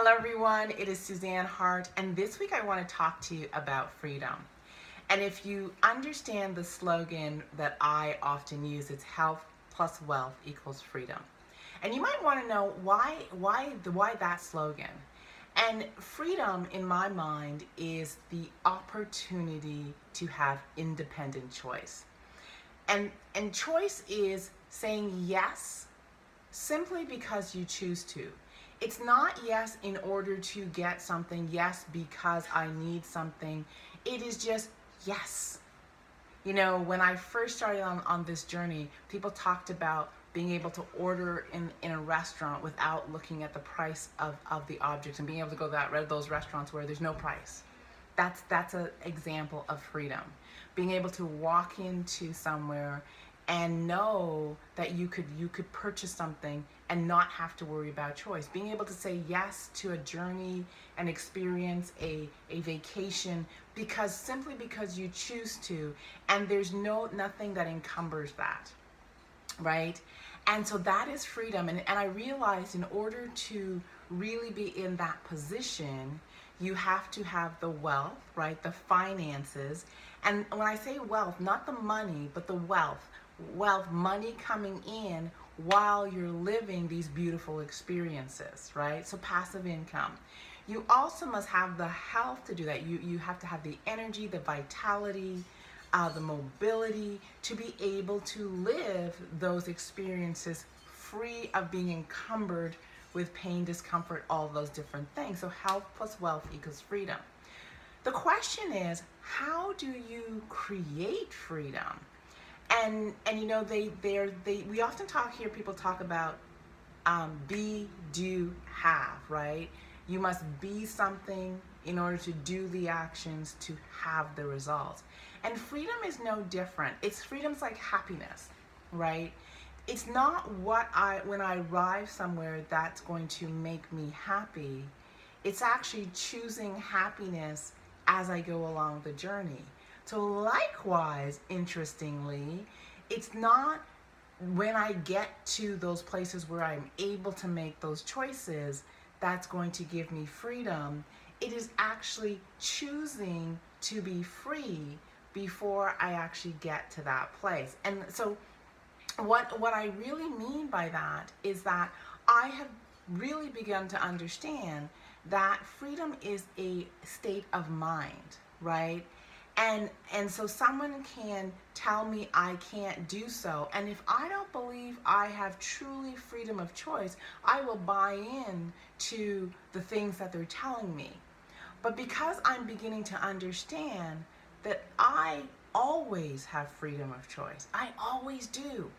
Hello everyone, it is Suzanne Hart, and this week I want to talk to you about freedom. And if you understand the slogan that I often use, it's health plus wealth equals freedom. And you might want to know why that slogan. And freedom in my mind is the opportunity to have independent choice. And choice is saying yes simply because you choose to. It's not yes in order to get something, yes because I need something. It is just yes. You know, when I first started on this journey, people talked about being able to order in a restaurant without looking at the price of the objects and being able to go to those restaurants where there's no price. That's an example of freedom. Being able to walk into somewhere and know that you could purchase something and not have to worry about choice. Being able to say yes to a journey, an experience, a vacation, because simply because you choose to, and there's nothing that encumbers that, right? And so that is freedom. And I realized in order to really be in that position, you have to have the wealth, right? The finances. And when I say wealth, not the money, but the wealth. Wealth, money coming in while you're living these beautiful experiences, right? So passive income. You also must have the health to do that. You have to have the energy, the vitality, the mobility to be able to live those experiences free of being encumbered with pain, discomfort, all those different things. So health plus wealth equals freedom. The question is, how do you create freedom? And you know, we often hear people talk about be, do, have, right? You must be something in order to do the actions to have the results. And freedom is no different. Freedom's like happiness, right? It's not when I arrive somewhere that's going to make me happy. It's actually choosing happiness as I go along the journey. So likewise, interestingly, it's not when I get to those places where I'm able to make those choices that's going to give me freedom. It is actually choosing to be free before I actually get to that place. And so what I really mean by that is that I have really begun to understand that freedom is a state of mind, right? And so someone can tell me I can't do so, and if I don't believe I have truly freedom of choice, I will buy in to the things that they're telling me. But because I'm beginning to understand that I always have freedom of choice, I always do.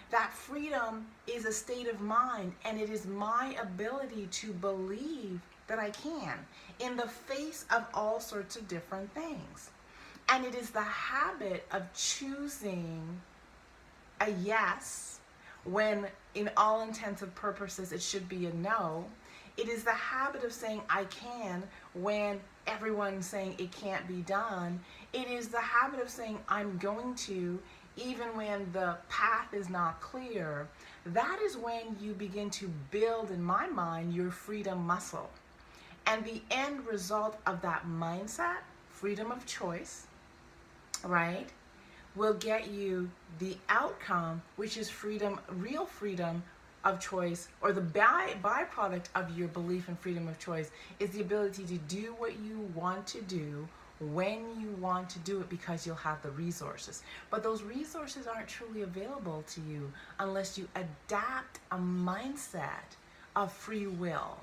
That freedom is a state of mind, and it is my ability to believe that I can in the face of all sorts of different things. And it is the habit of choosing a yes when, in all intents and purposes, it should be a no. It is the habit of saying I can when everyone's saying it can't be done. It is the habit of saying I'm going to, even when the path is not clear. That is when you begin to build, in my mind, your freedom muscle. And the end result of that mindset, freedom of choice, right, will get you the outcome, which is freedom, real freedom of choice, or the byproduct of your belief in freedom of choice is the ability to do what you want to do when you want to do it, because you'll have the resources. But those resources aren't truly available to you unless you adapt a mindset of free will,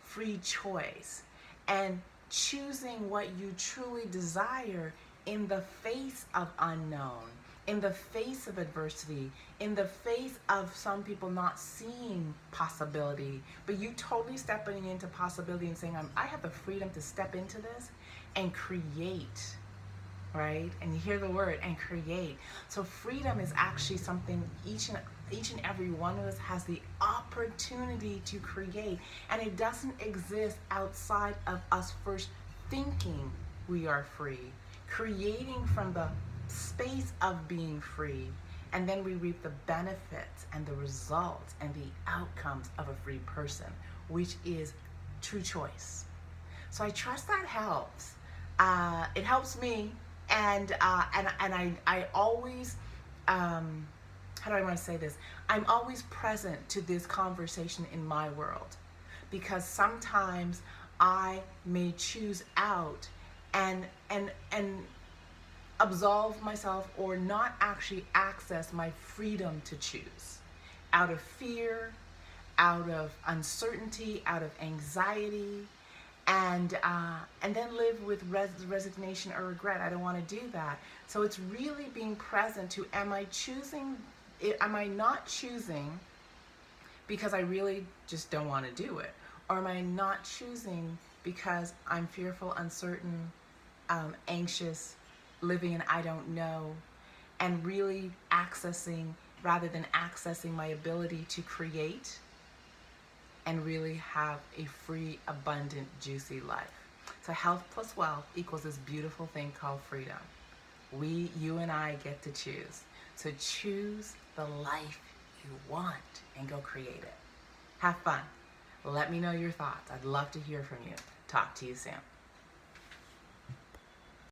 free choice, and choosing what you truly desire in the face of unknown, in the face of adversity, in the face of some people not seeing possibility, but you totally stepping into possibility and saying, I have the freedom to step into this and create, right? And you hear the word, and create. So freedom is actually something each and every one of us has the opportunity to create, and it doesn't exist outside of us first thinking we are free, creating from the space of being free, and then we reap the benefits and the results and the outcomes of a free person, which is true choice. So I trust that helps. It helps me, and I always, how do I want to say this? I'm always present to this conversation in my world, because sometimes I may choose out and absolve myself or not actually access my freedom to choose out of fear, out of uncertainty, out of anxiety, and then live with resignation or regret. I don't want to do that. So it's really being present to, am I choosing, am I not choosing because I really just don't want to do it? Or am I not choosing because I'm fearful, uncertain, anxious, living in I don't know, and really accessing, rather than accessing my ability to create and really have a free, abundant, juicy life. So health plus wealth equals this beautiful thing called freedom. You and I get to choose. So choose the life you want and go create it. Have fun. Let me know your thoughts. I'd love to hear from you. Talk to you soon.